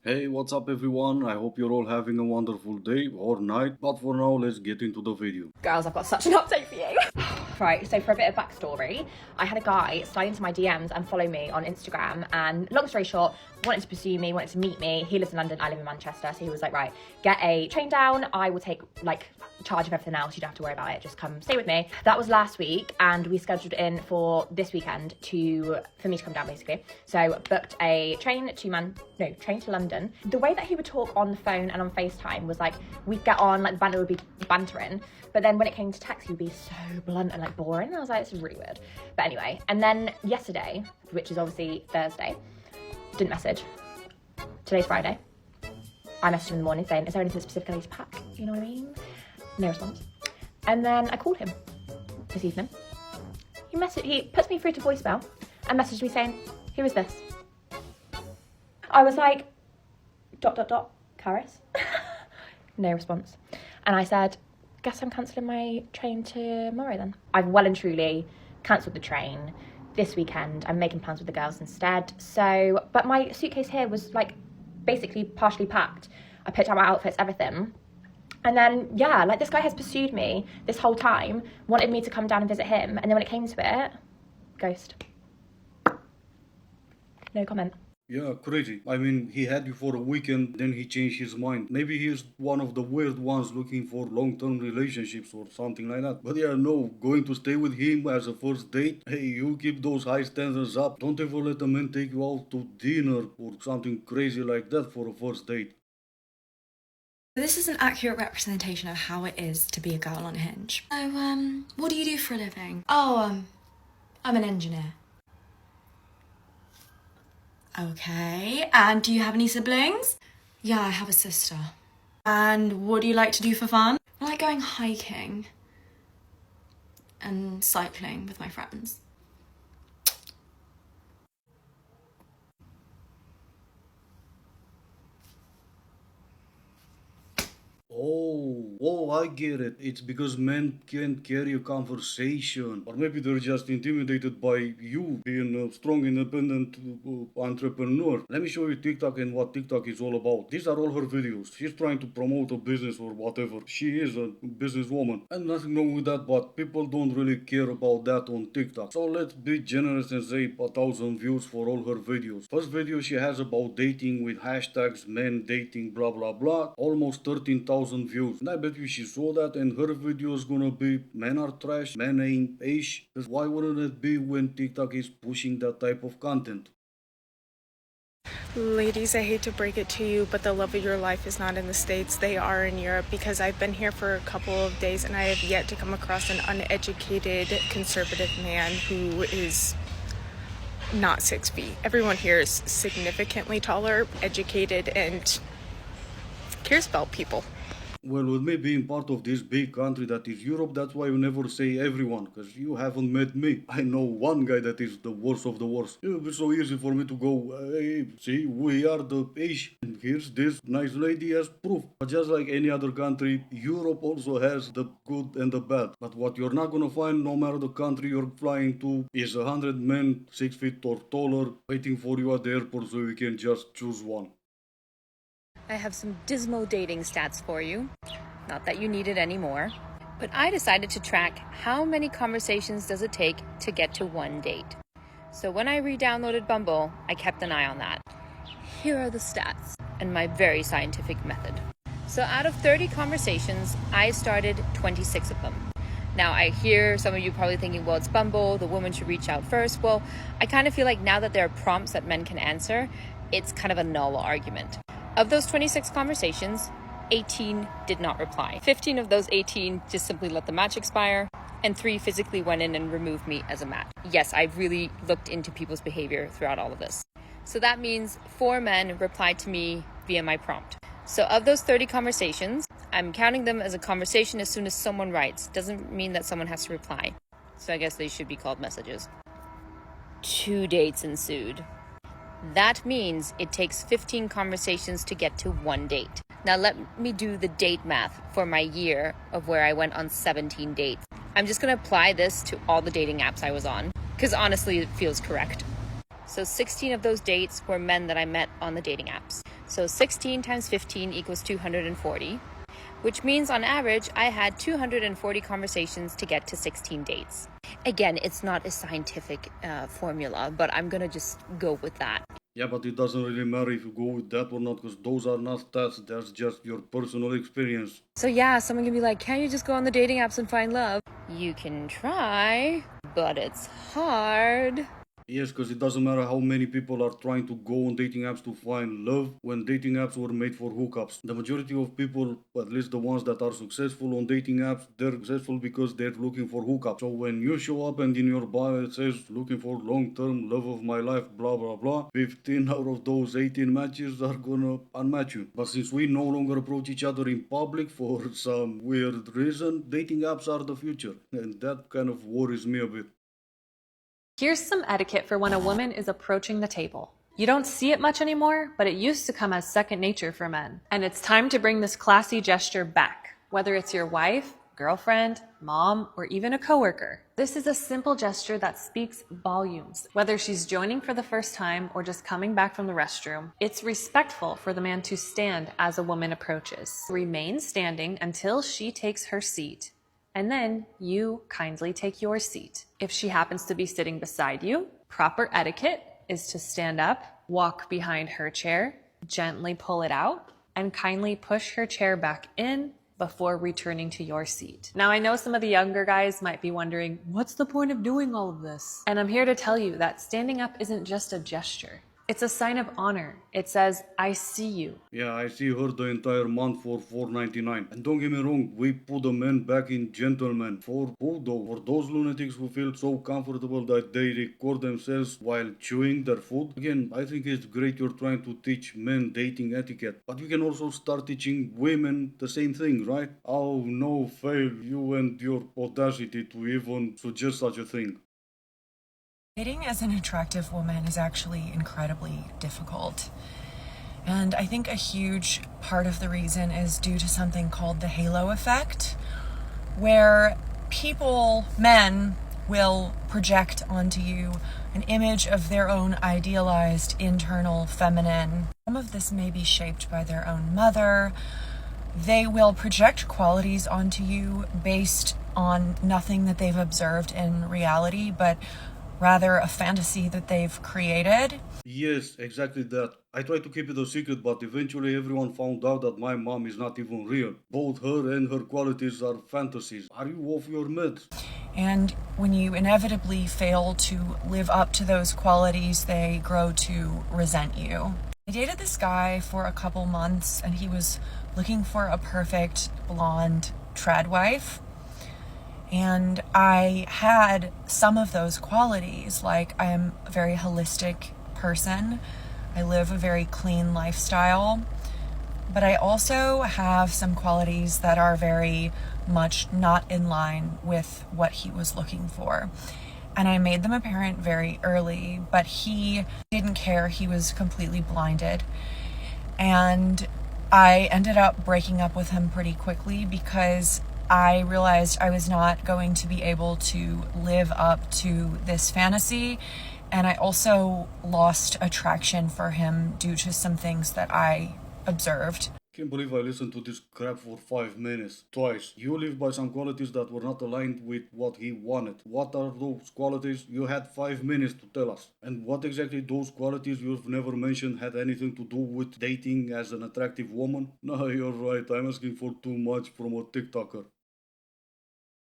Hey, what's up everyone? I hope you're all having a wonderful day or night, but for now, let's get into the video. Girls, I've got such an update for you. Right, so for a bit of backstory, I had a guy slide into my DMs and follow me on Instagram, and long story short, wanted to pursue me, wanted to meet me. He lives in London, I live in Manchester, so he was like, right, get a train down, I will take charge of everything else, you don't have to worry about it, just come stay with me. That was last week, and we scheduled in for this weekend for me to come down basically. So booked a train to London. The way that he would talk on the phone and on FaceTime was like, we'd get on, like the banter would be bantering, but then when it came to text, he would be so blunt and like boring. And I was like, this is really weird. But anyway, and then yesterday, which is obviously Thursday, didn't message. Today's Friday. I messaged him in the morning saying, is there anything specific I need to pack? You know what I mean? No response. And then I called him this evening. He puts me through to voicemail and messaged me saying, who is this? I was like, ... Caris? No response. And I said, guess I'm cancelling my train tomorrow then. I've well and truly cancelled the train this weekend. I'm making plans with the girls instead. So, but my suitcase here was like basically partially packed. I picked out my outfits, everything. And then, yeah, like this guy has pursued me this whole time, wanted me to come down and visit him. And then when it came to it, ghost. No comment. Yeah, crazy. I mean, he had you for a weekend, then he changed his mind. Maybe he's one of the weird ones looking for long-term relationships or something like that. But yeah, no, going to stay with him as a first date? Hey, you keep those high standards up. Don't ever let a man take you out to dinner or something crazy like that for a first date. This is an accurate representation of how it is to be a girl on Hinge. So, what do you do for a living? Oh, I'm an engineer. Okay, and do you have any siblings? Yeah, I have a sister. And what do you like to do for fun? I like going hiking and cycling with my friends. Oh, I get it. It's because men can't carry a conversation. Or maybe they're just intimidated by you being a strong, independent entrepreneur. Let me show you TikTok and what TikTok is all about. These are all her videos. She's trying to promote a business or whatever. She is a businesswoman. And nothing wrong with that, but people don't really care about that on TikTok. So let's be generous and say 1,000 views for all her videos. First video she has about dating with hashtags men dating blah blah blah. Almost 13,000 views. And I bet you she saw that and her video is gonna be men are trash, men ain't ish. Why wouldn't it be when TikTok is pushing that type of content? Ladies, I hate to break it to you, but the love of your life is not in the States. They are in Europe, because I've been here for a couple of days and I have yet to come across an uneducated, conservative man who is not 6 feet. Everyone here is significantly taller, educated, and cares about people. Well, with me being part of this big country that is Europe, that's why you never say everyone, because you haven't met me. I know one guy that is the worst of the worst. It would be so easy for me to go, hey, see, we are the Asian. And here's this nice lady as proof. But just like any other country, Europe also has the good and the bad. But what you're not gonna find, no matter the country you're flying to, is 100 men 6 feet or taller waiting for you at the airport so you can just choose one. I have some dismal dating stats for you. Not that you need it anymore. But I decided to track how many conversations does it take to get to one date. So when I re-downloaded Bumble, I kept an eye on that. Here are the stats and my very scientific method. So out of 30 conversations, I started 26 of them. Now I hear some of you probably thinking, well, it's Bumble, the woman should reach out first. Well, I kind of feel like now that there are prompts that men can answer, it's kind of a null argument. Of those 26 conversations, 18 did not reply. 15 of those 18 just simply let the match expire, and 3 physically went in and removed me as a match. Yes, I've really looked into people's behavior throughout all of this. So that means 4 men replied to me via my prompt. So of those 30 conversations, I'm counting them as a conversation as soon as someone writes. Doesn't mean that someone has to reply. So I guess they should be called messages. 2 dates ensued. That means it takes 15 conversations to get to one date. Now let me do the date math for my year of where I went on 17 dates. I'm just going to apply this to all the dating apps I was on, because honestly it feels correct. So 16 of those dates were men that I met on the dating apps. So 16 times 15 equals 240, which means on average, I had 240 conversations to get to 16 dates. Again, it's not a scientific formula, but I'm gonna just go with that. Yeah, but it doesn't really matter if you go with that or not, because those are not stats, that's just your personal experience. So yeah, someone can be like, can't you just go on the dating apps and find love? You can try, but it's hard. Yes, because it doesn't matter how many people are trying to go on dating apps to find love when dating apps were made for hookups. The majority of people, at least the ones that are successful on dating apps, they're successful because they're looking for hookups. So when you show up and in your bio it says looking for long-term love of my life, blah blah blah, 15 out of those 18 matches are gonna unmatch you. But since we no longer approach each other in public for some weird reason, dating apps are the future. And that kind of worries me a bit. Here's some etiquette for when a woman is approaching the table. You don't see it much anymore, but it used to come as second nature for men. And it's time to bring this classy gesture back, whether it's your wife, girlfriend, mom, or even a coworker. This is a simple gesture that speaks volumes. Whether she's joining for the first time or just coming back from the restroom, it's respectful for the man to stand as a woman approaches. Remain standing until she takes her seat. And then you kindly take your seat. If she happens to be sitting beside you, proper etiquette is to stand up, walk behind her chair, gently pull it out, and kindly push her chair back in before returning to your seat. Now, I know some of the younger guys might be wondering, what's the point of doing all of this? And I'm here to tell you that standing up isn't just a gesture. It's a sign of honor. It says, I see you. Yeah, I see her the entire month for $4.99. And don't get me wrong, we put the men back in gentlemen. For who though? For those lunatics who feel so comfortable that they record themselves while chewing their food? Again, I think it's great you're trying to teach men dating etiquette. But you can also start teaching women the same thing, right? Oh no, fail, you and your audacity to even suggest such a thing. Dating as an attractive woman is actually incredibly difficult. And I think a huge part of the reason is due to something called the halo effect, where people, men, will project onto you an image of their own idealized internal feminine. Some of this may be shaped by their own mother. They will project qualities onto you based on nothing that they've observed in reality, but rather a fantasy that they've created. Yes, exactly that. I tried to keep it a secret, but eventually everyone found out that my mom is not even real. Both her and her qualities are fantasies. Are you off your meds? And when you inevitably fail to live up to those qualities, they grow to resent you. I dated this guy for a couple months, and he was looking for a perfect blonde trad wife. And I had some of those qualities, like I am a very holistic person. I live a very clean lifestyle. But I also have some qualities that are very much not in line with what he was looking for. And I made them apparent very early, but he didn't care. He was completely blinded. And I ended up breaking up with him pretty quickly because I realized I was not going to be able to live up to this fantasy, and I also lost attraction for him due to some things that I observed. Can't believe I listened to this crap for 5 minutes. Twice. You live by some qualities that were not aligned with what he wanted. What are those qualities? You had 5 minutes to tell us. And what exactly those qualities you've never mentioned had anything to do with dating as an attractive woman? No, you're right. I'm asking for too much from a TikToker.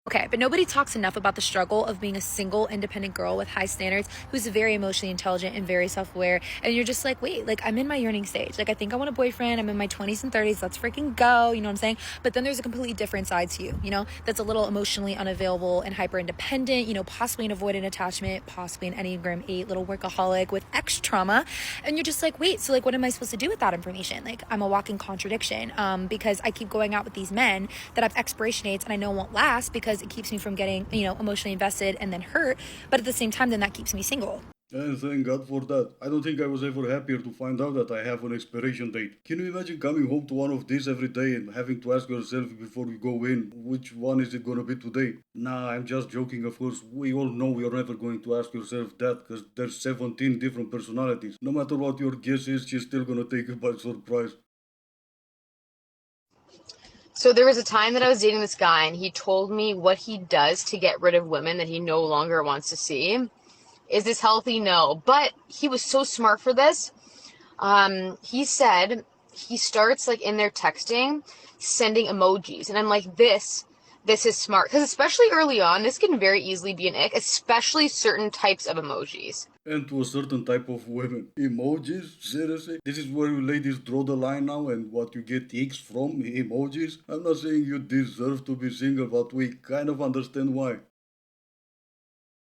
Okay, but nobody talks enough about the struggle of being a single, independent girl with high standards who's very emotionally intelligent and very self-aware. And you're just like, wait, like I'm in my yearning stage. Like I think I want a boyfriend. I'm in my 20s and 30s. Let's freaking go. You know what I'm saying? But then there's a completely different side to you, you know, that's a little emotionally unavailable and hyper independent, you know, possibly an avoidant attachment, possibly an Enneagram 8 little workaholic with ex trauma. And you're just like, wait, so like, what am I supposed to do with that information? Like I'm a walking contradiction because I keep going out with these men that have expiration dates and I know won't last because it keeps me from getting, you know, emotionally invested and then hurt. But at the same time, then that keeps me single. And thank God for that. I don't think I was ever happier to find out that I have an expiration date. Can you imagine coming home to one of these every day and having to ask yourself before you go in, which one is it gonna be today? Nah, I'm just joking, of course. We all know you're never going to ask yourself that because there's 17 different personalities. No matter what your guess is, she's still gonna take you by surprise. So there was a time that I was dating this guy and he told me what he does to get rid of women that he no longer wants to see. Is this healthy? No. But he was so smart for this. He said he starts like in their texting, sending emojis. And I'm like, this is smart. Because especially early on, this can very easily be an ick, especially certain types of emojis. And to a certain type of women. Emojis? Seriously? This is where you ladies draw the line now and what you get icks from? Emojis? I'm not saying you deserve to be single, but we kind of understand why.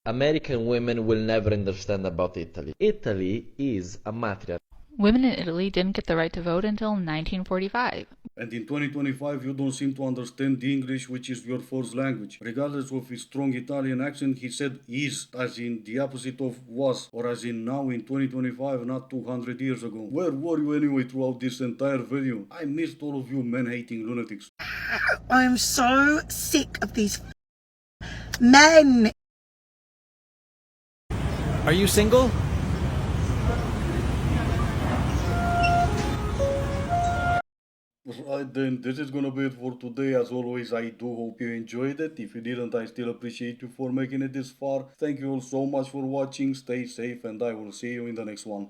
American women will never understand about Italy. Italy is a matriarch. Women in Italy didn't get the right to vote until 1945. And in 2025 you don't seem to understand English, which is your first language. Regardless of his strong Italian accent, he said is, as in the opposite of was, or as in now in 2025, not 200 years ago. Where were you anyway throughout this entire video? I missed all of you men-hating lunatics. I am so sick of these men. Are you single? Right then, this is gonna be it for today. As always, I do hope you enjoyed it. If you didn't, I still appreciate you for making it this far. Thank you all so much for watching. Stay safe and I will see you in the next one.